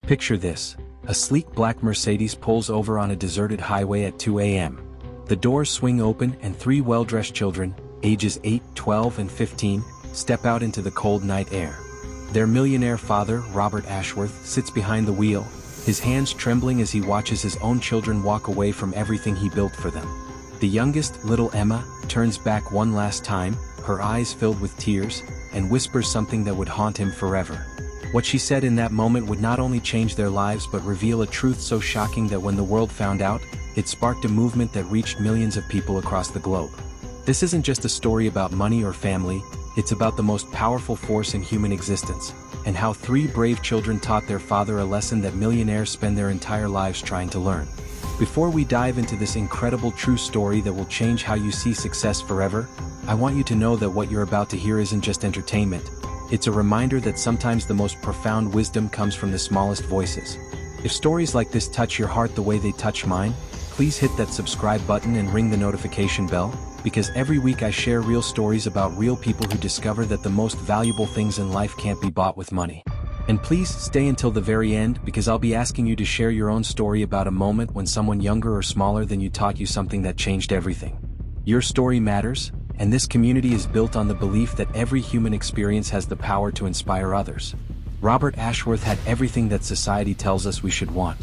Picture this. A sleek black Mercedes pulls over on a deserted highway at 2 a.m. The doors swing open and three well-dressed children, ages 8, 12 and 15, step out into the cold night air. Their millionaire father, Robert Ashworth, sits behind the wheel, his hands trembling as he watches his own children walk away from everything he built for them. The youngest, little Emma, turns back one last time, her eyes filled with tears, and whispers something that would haunt him forever. What she said in that moment would not only change their lives but reveal a truth so shocking that when the world found out, it sparked a movement that reached millions of people across the globe. This isn't just a story about money or family, it's about the most powerful force in human existence, and how three brave children taught their father a lesson that millionaires spend their entire lives trying to learn. Before we dive into this incredible true story that will change how you see success forever, I want you to know that what you're about to hear isn't just entertainment. It's a reminder that sometimes the most profound wisdom comes from the smallest voices. If stories like this touch your heart the way they touch mine, please hit that subscribe button and ring the notification bell, because every week I share real stories about real people who discover that the most valuable things in life can't be bought with money. And please stay until the very end, because I'll be asking you to share your own story about a moment when someone younger or smaller than you taught you something that changed everything. Your story matters, and this community is built on the belief that every human experience has the power to inspire others. Robert Ashworth had everything that society tells us we should want.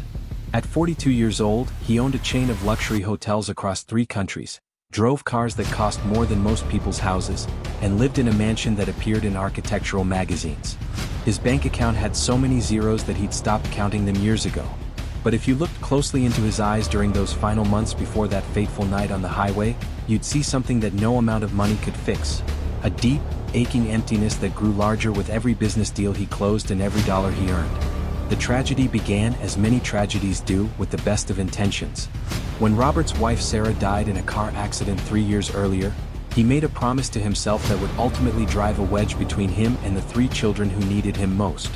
At 42 years old, he owned a chain of luxury hotels across 3 countries, drove cars that cost more than most people's houses, and lived in a mansion that appeared in architectural magazines. His bank account had so many zeros that he'd stopped counting them years ago. But if you looked closely into his eyes during those final months before that fateful night on the highway, you'd see something that no amount of money could fix. A deep, aching emptiness that grew larger with every business deal he closed and every dollar he earned. The tragedy began, as many tragedies do, with the best of intentions. When Robert's wife Sarah died in a car accident 3 years earlier, he made a promise to himself that would ultimately drive a wedge between him and the 3 children who needed him most.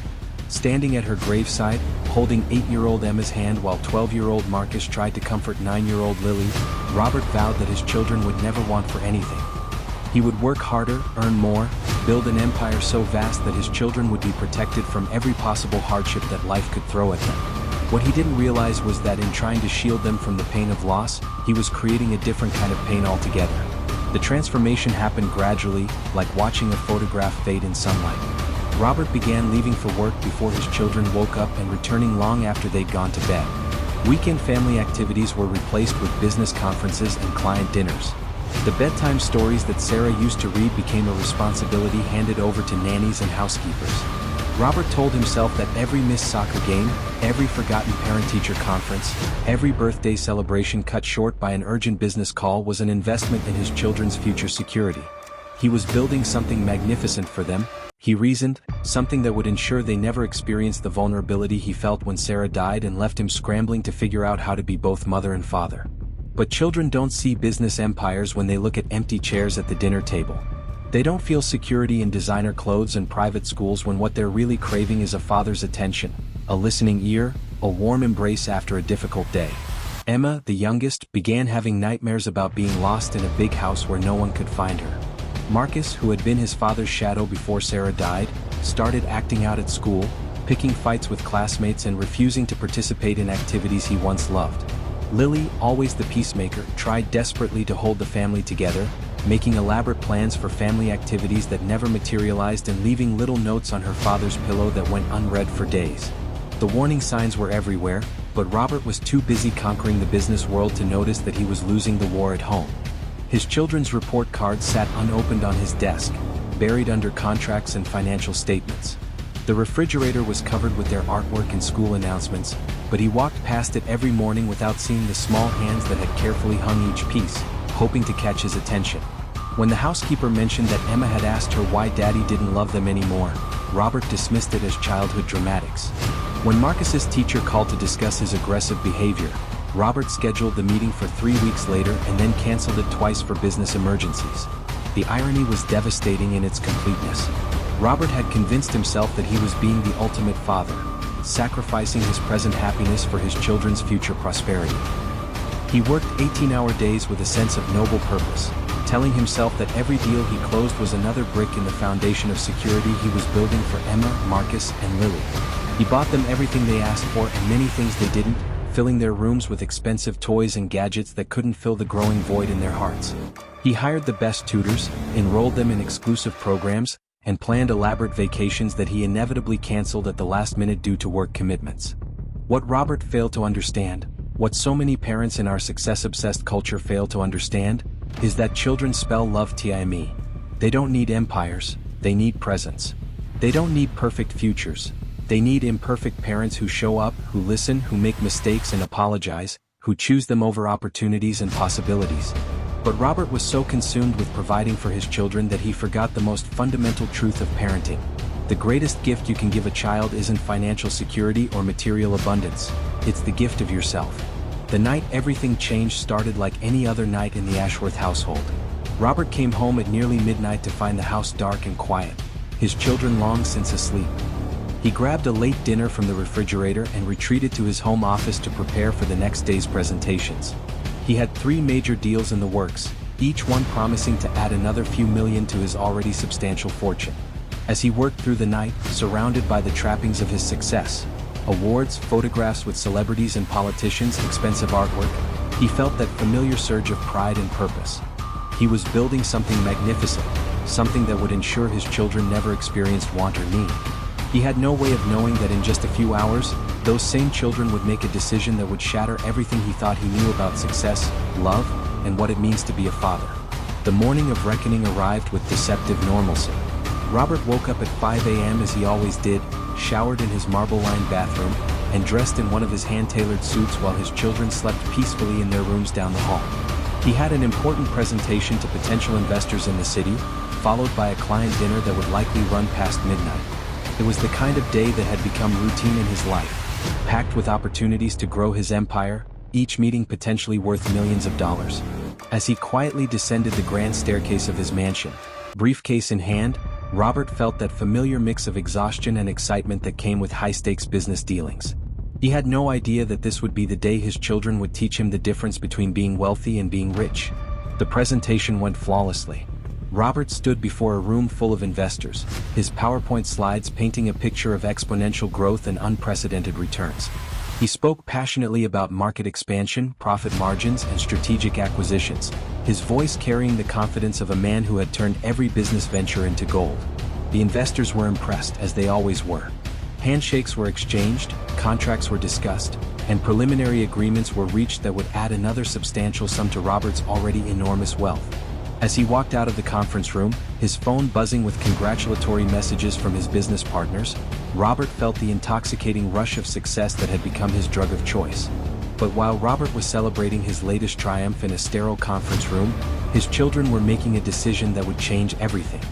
Standing at her graveside, holding 8-year-old Emma's hand while 12-year-old Marcus tried to comfort 9-year-old Lily, Robert vowed that his children would never want for anything. He would work harder, earn more, build an empire so vast that his children would be protected from every possible hardship that life could throw at them. What he didn't realize was that in trying to shield them from the pain of loss, he was creating a different kind of pain altogether. The transformation happened gradually, like watching a photograph fade in sunlight. Robert began leaving for work before his children woke up and returning long after they'd gone to bed. Weekend family activities were replaced with business conferences and client dinners. The bedtime stories that Sarah used to read became a responsibility handed over to nannies and housekeepers. Robert told himself that every missed soccer game, every forgotten parent-teacher conference, every birthday celebration cut short by an urgent business call was an investment in his children's future security. He was building something magnificent for them, he reasoned, something that would ensure they never experienced the vulnerability he felt when Sarah died and left him scrambling to figure out how to be both mother and father. But children don't see business empires when they look at empty chairs at the dinner table. They don't feel security in designer clothes and private schools when what they're really craving is a father's attention, a listening ear, a warm embrace after a difficult day. Emma, the youngest, began having nightmares about being lost in a big house where no one could find her. Marcus, who had been his father's shadow before Sarah died, started acting out at school, picking fights with classmates and refusing to participate in activities he once loved. Lily, always the peacemaker, tried desperately to hold the family together, making elaborate plans for family activities that never materialized and leaving little notes on her father's pillow that went unread for days. The warning signs were everywhere, but Robert was too busy conquering the business world to notice that he was losing the war at home. His children's report cards sat unopened on his desk, buried under contracts and financial statements. The refrigerator was covered with their artwork and school announcements, but he walked past it every morning without seeing the small hands that had carefully hung each piece, hoping to catch his attention. When the housekeeper mentioned that Emma had asked her why Daddy didn't love them anymore, Robert dismissed it as childhood dramatics. When Marcus's teacher called to discuss his aggressive behavior, Robert scheduled the meeting for 3 weeks later and then canceled it twice for business emergencies. The irony was devastating in its completeness. Robert had convinced himself that he was being the ultimate father, sacrificing his present happiness for his children's future prosperity. He worked 18-hour days with a sense of noble purpose, telling himself that every deal he closed was another brick in the foundation of security he was building for Emma, Marcus, and Lily. He bought them everything they asked for and many things they didn't, filling their rooms with expensive toys and gadgets that couldn't fill the growing void in their hearts. He hired the best tutors, enrolled them in exclusive programs, and planned elaborate vacations that he inevitably canceled at the last minute due to work commitments. What Robert failed to understand, what so many parents in our success-obsessed culture fail to understand, is that children spell love time. They don't need empires, they need presents. They don't need perfect futures. They need imperfect parents who show up, who listen, who make mistakes and apologize, who choose them over opportunities and possibilities. But Robert was so consumed with providing for his children that he forgot the most fundamental truth of parenting. The greatest gift you can give a child isn't financial security or material abundance, it's the gift of yourself. The night everything changed started like any other night in the Ashworth household. Robert came home at nearly midnight to find the house dark and quiet, his children long since asleep. He grabbed a late dinner from the refrigerator and retreated to his home office to prepare for the next day's presentations. He had 3 major deals in the works, each one promising to add another few million to his already substantial fortune. As he worked through the night, surrounded by the trappings of his success, awards, photographs with celebrities and politicians, expensive artwork, he felt that familiar surge of pride and purpose. He was building something magnificent, something that would ensure his children never experienced want or need. He had no way of knowing that in just a few hours, those same children would make a decision that would shatter everything he thought he knew about success, love, and what it means to be a father. The morning of reckoning arrived with deceptive normalcy. Robert woke up at 5 a.m. as he always did, showered in his marble-lined bathroom, and dressed in one of his hand-tailored suits while his children slept peacefully in their rooms down the hall. He had an important presentation to potential investors in the city, followed by a client dinner that would likely run past midnight. It was the kind of day that had become routine in his life, packed with opportunities to grow his empire, each meeting potentially worth millions of dollars. As he quietly descended the grand staircase of his mansion, briefcase in hand, Robert felt that familiar mix of exhaustion and excitement that came with high-stakes business dealings. He had no idea that this would be the day his children would teach him the difference between being wealthy and being rich. The presentation went flawlessly. Robert stood before a room full of investors, his PowerPoint slides painting a picture of exponential growth and unprecedented returns. He spoke passionately about market expansion, profit margins, and strategic acquisitions, his voice carrying the confidence of a man who had turned every business venture into gold. The investors were impressed, as they always were. Handshakes were exchanged, contracts were discussed, and preliminary agreements were reached that would add another substantial sum to Robert's already enormous wealth. As he walked out of the conference room, his phone buzzing with congratulatory messages from his business partners, Robert felt the intoxicating rush of success that had become his drug of choice. But while Robert was celebrating his latest triumph in a sterile conference room, his children were making a decision that would change everything.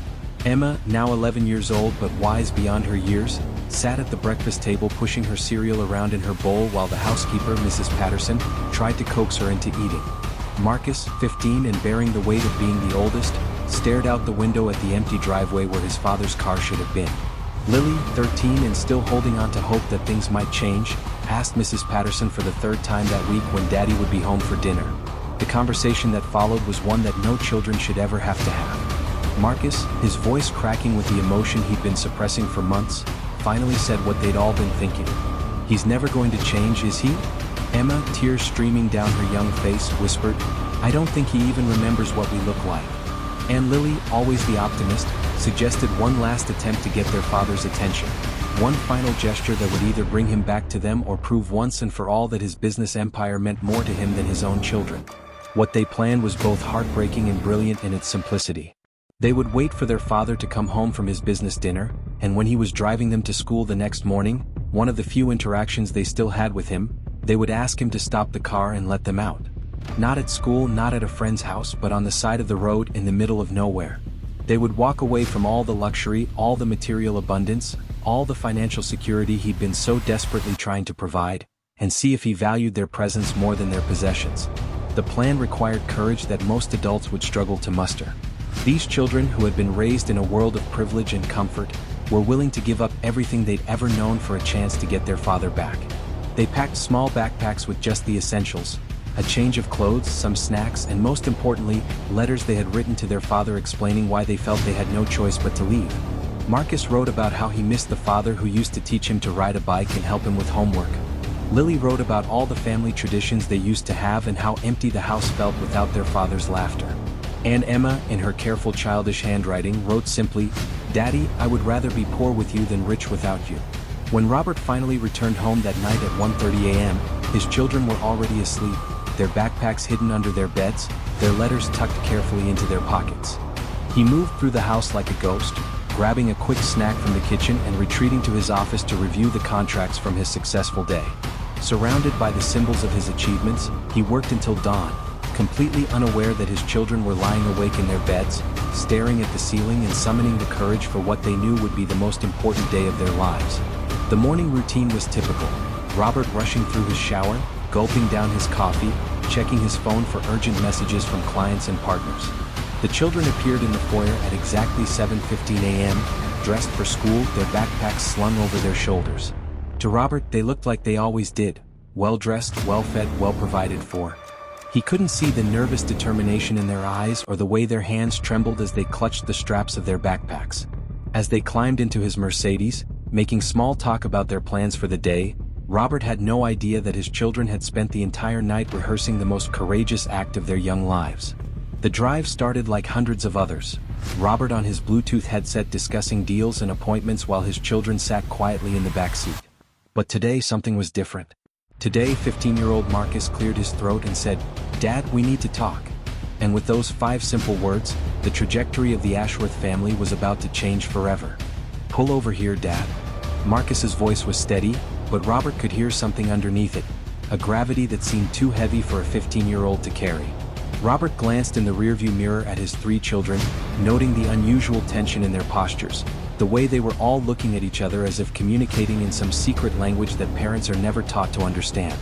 Emma, now 11 years old but wise beyond her years, sat at the breakfast table pushing her cereal around in her bowl while the housekeeper, Mrs. Patterson, tried to coax her into eating. Marcus, 15 and bearing the weight of being the oldest, stared out the window at the empty driveway where his father's car should have been. Lily, 13 and still holding on to hope that things might change, asked Mrs. Patterson for the 3rd time that week when Daddy would be home for dinner. The conversation that followed was one that no children should ever have to have. Marcus, his voice cracking with the emotion he'd been suppressing for months, finally said what they'd all been thinking. "He's never going to change, is he?" Emma, tears streaming down her young face, whispered, "I don't think he even remembers what we look like." And Lily, always the optimist, suggested one last attempt to get their father's attention. One final gesture that would either bring him back to them or prove once and for all that his business empire meant more to him than his own children. What they planned was both heartbreaking and brilliant in its simplicity. They would wait for their father to come home from his business dinner, and when he was driving them to school the next morning, one of the few interactions they still had with him, they would ask him to stop the car and let them out. Not at school, not at a friend's house, but on the side of the road in the middle of nowhere. They would walk away from all the luxury, all the material abundance, all the financial security he'd been so desperately trying to provide, and see if he valued their presence more than their possessions. The plan required courage that most adults would struggle to muster. These children, who had been raised in a world of privilege and comfort, were willing to give up everything they'd ever known for a chance to get their father back. They packed small backpacks with just the essentials, a change of clothes, some snacks, and most importantly, letters they had written to their father explaining why they felt they had no choice but to leave. Marcus wrote about how he missed the father who used to teach him to ride a bike and help him with homework. Lily wrote about all the family traditions they used to have and how empty the house felt without their father's laughter. And Emma, in her careful childish handwriting, wrote simply, "Daddy, I would rather be poor with you than rich without you." When Robert finally returned home that night at 1:30 a.m., his children were already asleep, their backpacks hidden under their beds, their letters tucked carefully into their pockets. He moved through the house like a ghost, grabbing a quick snack from the kitchen and retreating to his office to review the contracts from his successful day. Surrounded by the symbols of his achievements, he worked until dawn, completely unaware that his children were lying awake in their beds, staring at the ceiling and summoning the courage for what they knew would be the most important day of their lives. The morning routine was typical. Robert rushing through his shower, gulping down his coffee, checking his phone for urgent messages from clients and partners. The children appeared in the foyer at exactly 7:15 a.m., dressed for school, their backpacks slung over their shoulders. To Robert, they looked like they always did, well-dressed, well-fed, well-provided for. He couldn't see the nervous determination in their eyes or the way their hands trembled as they clutched the straps of their backpacks. As they climbed into his Mercedes, making small talk about their plans for the day, Robert had no idea that his children had spent the entire night rehearsing the most courageous act of their young lives. The drive started like hundreds of others, Robert on his Bluetooth headset discussing deals and appointments while his children sat quietly in the back seat. But today something was different. Today 15-year-old Marcus cleared his throat and said, "Dad, we need to talk." And with those 5 simple words, the trajectory of the Ashworth family was about to change forever. "Pull over here, Dad." Marcus's voice was steady, but Robert could hear something underneath it, a gravity that seemed too heavy for a 15-year-old to carry. Robert glanced in the rearview mirror at his 3 children, noting the unusual tension in their postures, the way they were all looking at each other as if communicating in some secret language that parents are never taught to understand.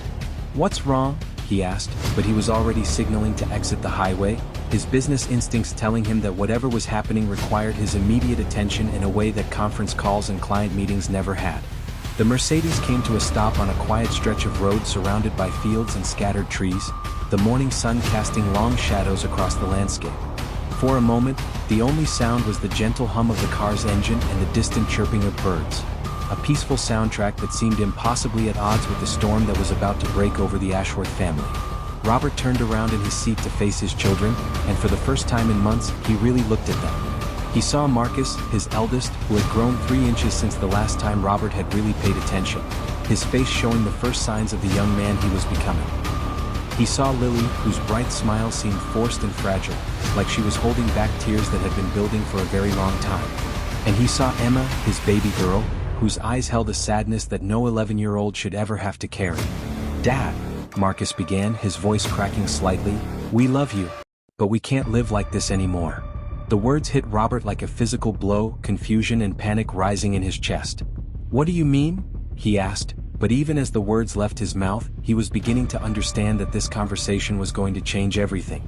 "What's wrong?" he asked, but he was already signaling to exit the highway, his business instincts telling him that whatever was happening required his immediate attention in a way that conference calls and client meetings never had. The Mercedes came to a stop on a quiet stretch of road surrounded by fields and scattered trees, the morning sun casting long shadows across the landscape. For a moment, the only sound was the gentle hum of the car's engine and the distant chirping of birds, a peaceful soundtrack that seemed impossibly at odds with the storm that was about to break over the Ashworth family. Robert turned around in his seat to face his children, and for the first time in months, he really looked at them. He saw Marcus, his eldest, who had grown 3 inches since the last time Robert had really paid attention, his face showing the first signs of the young man he was becoming. He saw Lily, whose bright smile seemed forced and fragile, like she was holding back tears that had been building for a very long time. And he saw Emma, his baby girl, whose eyes held a sadness that no 11-year-old should ever have to carry. "Dad," Marcus began, his voice cracking slightly, "we love you. But we can't live like this anymore." The words hit Robert like a physical blow, confusion and panic rising in his chest. "What do you mean?" he asked, but even as the words left his mouth, he was beginning to understand that this conversation was going to change everything.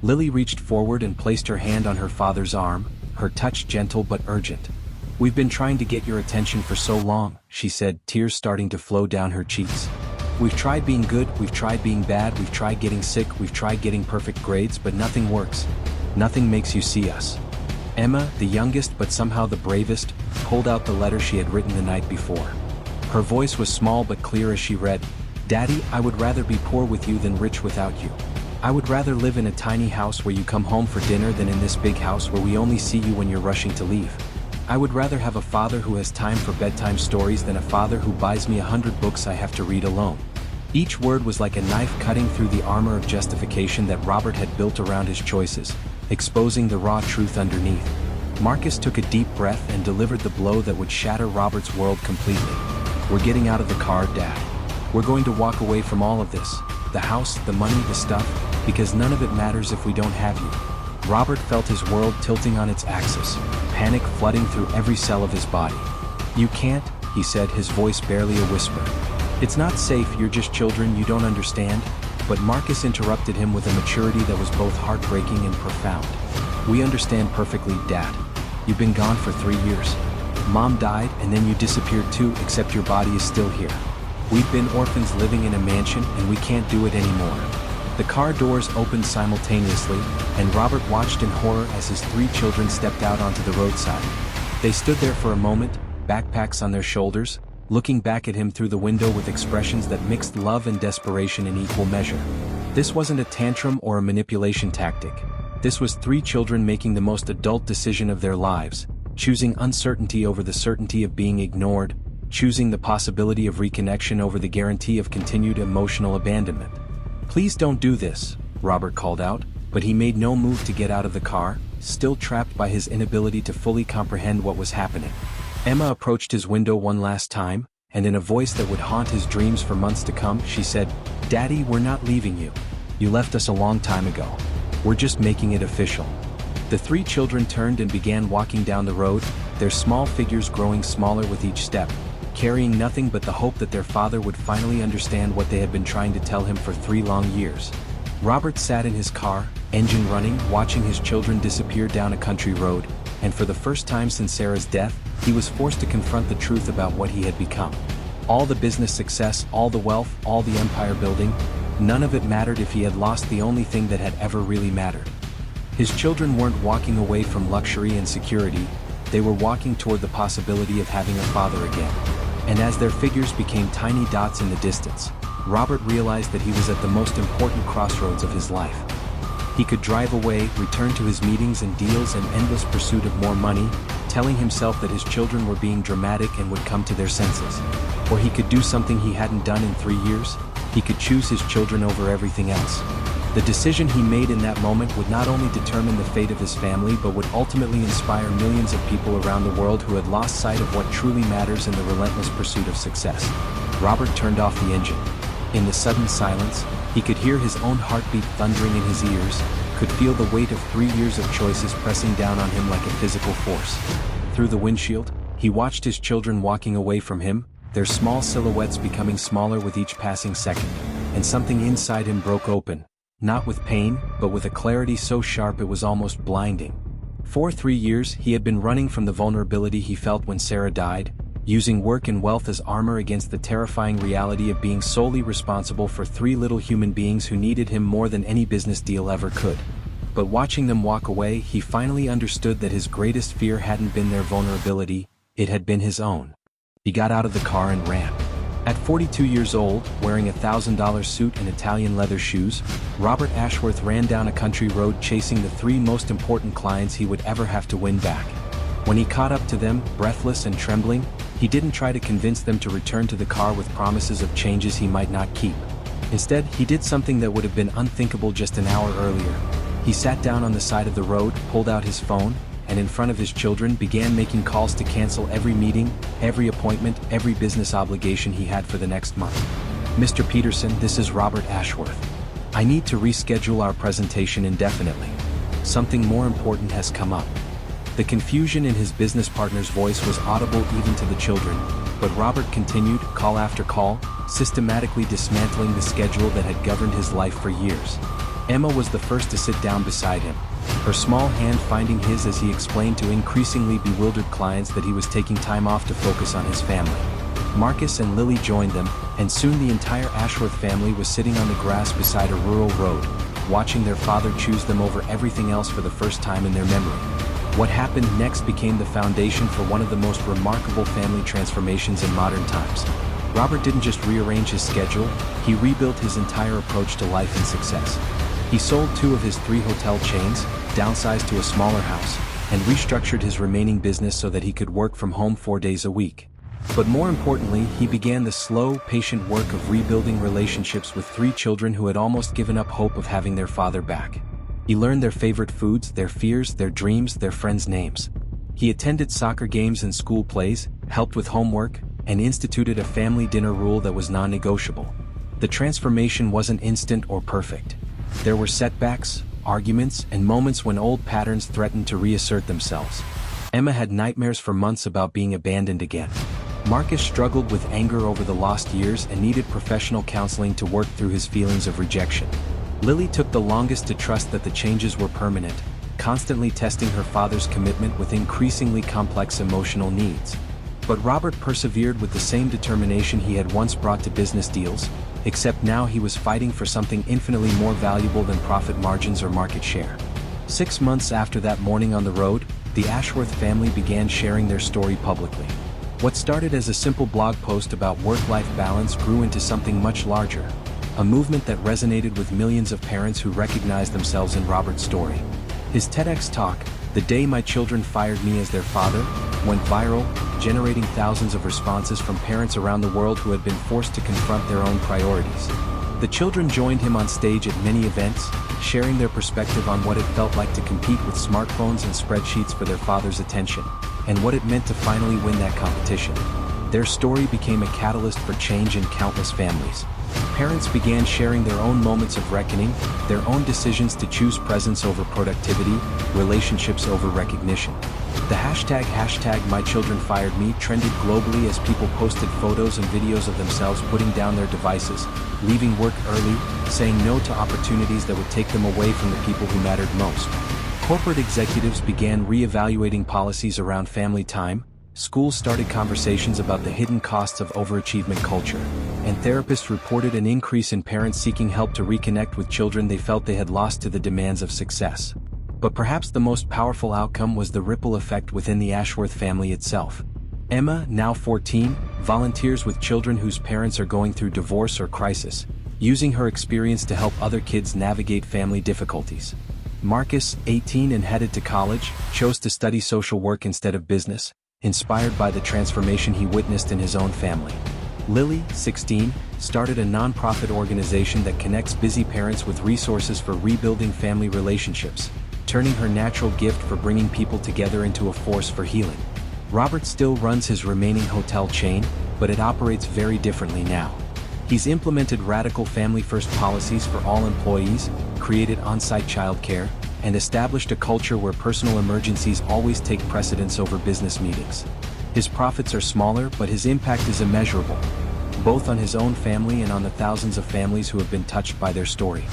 Lily reached forward and placed her hand on her father's arm, her touch gentle but urgent. "We've been trying to get your attention for so long," she said, tears starting to flow down her cheeks. "We've tried being good, we've tried being bad, we've tried getting sick, we've tried getting perfect grades, but nothing works. Nothing makes you see us." Emma, the youngest but somehow the bravest, pulled out the letter she had written the night before. Her voice was small but clear as she read, "Daddy, I would rather be poor with you than rich without you. I would rather live in a tiny house where you come home for dinner than in this big house where we only see you when you're rushing to leave. I would rather have a father who has time for bedtime stories than a father who buys me 100 books I have to read alone." Each word was like a knife cutting through the armor of justification that Robert had built around his choices, exposing the raw truth underneath. Marcus took a deep breath and delivered the blow that would shatter Robert's world completely. "We're getting out of the car, Dad. We're going to walk away from all of this, the house, the money, the stuff, because none of it matters if we don't have you." Robert felt his world tilting on its axis, panic flooding through every cell of his body. "You can't," he said, his voice barely a whisper. "It's not safe, you're just children, you don't understand." But Marcus interrupted him with a maturity that was both heartbreaking and profound. "We understand perfectly, Dad. You've been gone for 3 years. Mom died and then you disappeared too, except your body is still here. We've been orphans living in a mansion and we can't do it anymore." The car doors opened simultaneously, and Robert watched in horror as his 3 children stepped out onto the roadside. They stood there for a moment, backpacks on their shoulders, looking back at him through the window with expressions that mixed love and desperation in equal measure. This wasn't a tantrum or a manipulation tactic. This was three children making the most adult decision of their lives, choosing uncertainty over the certainty of being ignored, choosing the possibility of reconnection over the guarantee of continued emotional abandonment. "Please don't do this," Robert called out, but he made no move to get out of the car, still trapped by his inability to fully comprehend what was happening. Emma approached his window one last time, and in a voice that would haunt his dreams for months to come, she said, "Daddy, we're not leaving you. You left us a long time ago. We're just making it official." The three children turned and began walking down the road, their small figures growing smaller with each step, carrying nothing but the hope that their father would finally understand what they had been trying to tell him for 3 long years. Robert sat in his car, engine running, watching his children disappear down a country road, and for the first time since Sarah's death, he was forced to confront the truth about what he had become. All the business success, all the wealth, all the empire building, none of it mattered if he had lost the only thing that had ever really mattered. His children weren't walking away from luxury and security, they were walking toward the possibility of having a father again. And as their figures became tiny dots in the distance, Robert realized that he was at the most important crossroads of his life. He could drive away, return to his meetings and deals and endless pursuit of more money, telling himself that his children were being dramatic and would come to their senses. Or he could do something he hadn't done in 3 years, he could choose his children over everything else. The decision he made in that moment would not only determine the fate of his family but would ultimately inspire millions of people around the world who had lost sight of what truly matters in the relentless pursuit of success. Robert turned off the engine. In the sudden silence, he could hear his own heartbeat thundering in his ears, could feel the weight of 3 years of choices pressing down on him like a physical force. Through the windshield, he watched his children walking away from him, their small silhouettes becoming smaller with each passing second, and something inside him broke open. Not with pain, but with a clarity so sharp it was almost blinding. For 3 years, he had been running from the vulnerability he felt when Sarah died, using work and wealth as armor against the terrifying reality of being solely responsible for 3 little human beings who needed him more than any business deal ever could. But watching them walk away, he finally understood that his greatest fear hadn't been their vulnerability, it had been his own. He got out of the car and ran. At 42 years old, wearing a $1,000 suit and Italian leather shoes, Robert Ashworth ran down a country road chasing the 3 most important clients he would ever have to win back. When he caught up to them, breathless and trembling, he didn't try to convince them to return to the car with promises of changes he might not keep. Instead, he did something that would have been unthinkable just an hour earlier. He sat down on the side of the road, pulled out his phone, and in front of his children began making calls to cancel every meeting, every appointment, every business obligation he had for the next month. "Mr. Peterson, this is Robert Ashworth. I need to reschedule our presentation indefinitely. Something more important has come up." The confusion in his business partner's voice was audible even to the children, but Robert continued, call after call, systematically dismantling the schedule that had governed his life for years. Emma was the first to sit down beside him, her small hand finding his as he explained to increasingly bewildered clients that he was taking time off to focus on his family. Marcus and Lily joined them, and soon the entire Ashworth family was sitting on the grass beside a rural road, watching their father choose them over everything else for the first time in their memory. What happened next became the foundation for one of the most remarkable family transformations in modern times. Robert didn't just rearrange his schedule, he rebuilt his entire approach to life and success. He sold 2 of his 3 hotel chains, downsized to a smaller house, and restructured his remaining business so that he could work from home 4 days a week. But more importantly, he began the slow, patient work of rebuilding relationships with 3 children who had almost given up hope of having their father back. He learned their favorite foods, their fears, their dreams, their friends' names. He attended soccer games and school plays, helped with homework, and instituted a family dinner rule that was non-negotiable. The transformation wasn't instant or perfect. There were setbacks, arguments, and moments when old patterns threatened to reassert themselves. Emma had nightmares for months about being abandoned again. Marcus struggled with anger over the lost years and needed professional counseling to work through his feelings of rejection. Lily took the longest to trust that the changes were permanent, constantly testing her father's commitment with increasingly complex emotional needs. But Robert persevered with the same determination he had once brought to business deals, except now he was fighting for something infinitely more valuable than profit margins or market share. 6 months after that morning on the road, the Ashworth family began sharing their story publicly. What started as a simple blog post about work-life balance grew into something much larger, a movement that resonated with millions of parents who recognized themselves in Robert's story. His TEDx talk, "The Day My Children Fired Me as Their Father," went viral, generating thousands of responses from parents around the world who had been forced to confront their own priorities. The children joined him on stage at many events, sharing their perspective on what it felt like to compete with smartphones and spreadsheets for their father's attention, and what it meant to finally win that competition. Their story became a catalyst for change in countless families. Parents began sharing their own moments of reckoning, their own decisions to choose presence over productivity, relationships over recognition. The hashtag #MyChildrenFiredMe trended globally as people posted photos and videos of themselves putting down their devices, leaving work early, saying no to opportunities that would take them away from the people who mattered most. Corporate executives began re-evaluating policies around family time, schools started conversations about the hidden costs of overachievement culture, and therapists reported an increase in parents seeking help to reconnect with children they felt they had lost to the demands of success. But perhaps the most powerful outcome was the ripple effect within the Ashworth family itself. Emma, now 14, volunteers with children whose parents are going through divorce or crisis, using her experience to help other kids navigate family difficulties. Marcus, 18 and headed to college, chose to study social work instead of business, inspired by the transformation he witnessed in his own family. Lily, 16, started a nonprofit organization that connects busy parents with resources for rebuilding family relationships, turning her natural gift for bringing people together into a force for healing. Robert still runs his remaining hotel chain, but it operates very differently now. He's implemented radical family-first policies for all employees, created on-site childcare, and established a culture where personal emergencies always take precedence over business meetings. His profits are smaller, but his impact is immeasurable, both on his own family and on the thousands of families who have been touched by their story.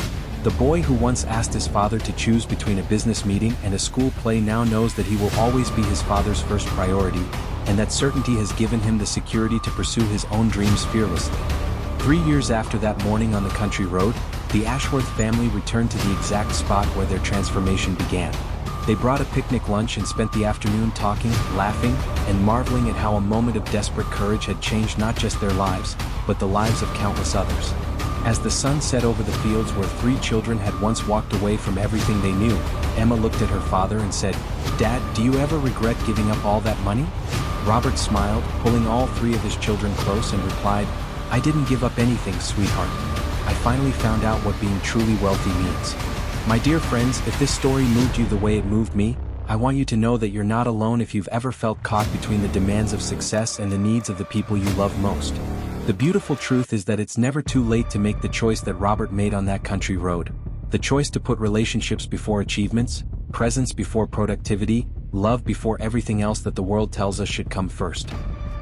The boy who once asked his father to choose between a business meeting and a school play now knows that he will always be his father's first priority, and that certainty has given him the security to pursue his own dreams fearlessly. 3 years after that morning on the country road, the Ashworth family returned to the exact spot where their transformation began. They brought a picnic lunch and spent the afternoon talking, laughing, and marveling at how a moment of desperate courage had changed not just their lives, but the lives of countless others. As the sun set over the fields where 3 children had once walked away from everything they knew, Emma looked at her father and said, "Dad, do you ever regret giving up all that money?" Robert smiled, pulling all 3 of his children close, and replied, "I didn't give up anything, sweetheart. I finally found out what being truly wealthy means." My dear friends, if this story moved you the way it moved me, I want you to know that you're not alone if you've ever felt caught between the demands of success and the needs of the people you love most. The beautiful truth is that it's never too late to make the choice that Robert made on that country road. The choice to put relationships before achievements, presence before productivity, love before everything else that the world tells us should come first.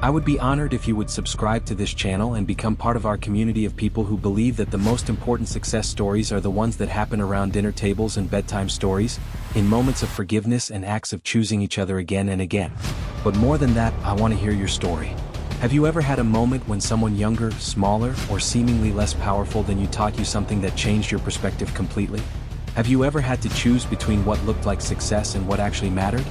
I would be honored if you would subscribe to this channel and become part of our community of people who believe that the most important success stories are the ones that happen around dinner tables and bedtime stories, in moments of forgiveness and acts of choosing each other again and again. But more than that, I want to hear your story. Have you ever had a moment when someone younger, smaller, or seemingly less powerful than you taught you something that changed your perspective completely? Have you ever had to choose between what looked like success and what actually mattered?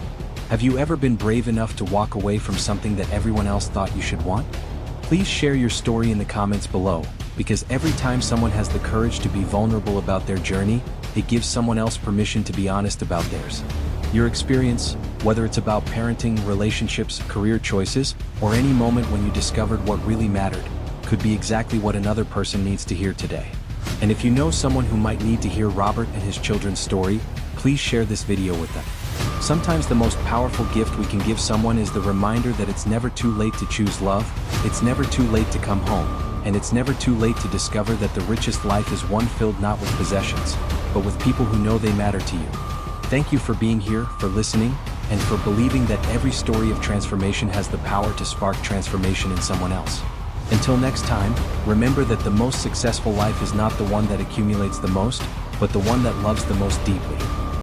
Have you ever been brave enough to walk away from something that everyone else thought you should want? Please share your story in the comments below, because every time someone has the courage to be vulnerable about their journey, it gives someone else permission to be honest about theirs. Your experience, whether it's about parenting, relationships, career choices, or any moment when you discovered what really mattered, could be exactly what another person needs to hear today. And if you know someone who might need to hear Robert and his children's story, please share this video with them. Sometimes the most powerful gift we can give someone is the reminder that it's never too late to choose love, it's never too late to come home, and it's never too late to discover that the richest life is one filled not with possessions, but with people who know they matter to you. Thank you for being here, for listening, and for believing that every story of transformation has the power to spark transformation in someone else. Until next time, remember that the most successful life is not the one that accumulates the most, but the one that loves the most deeply.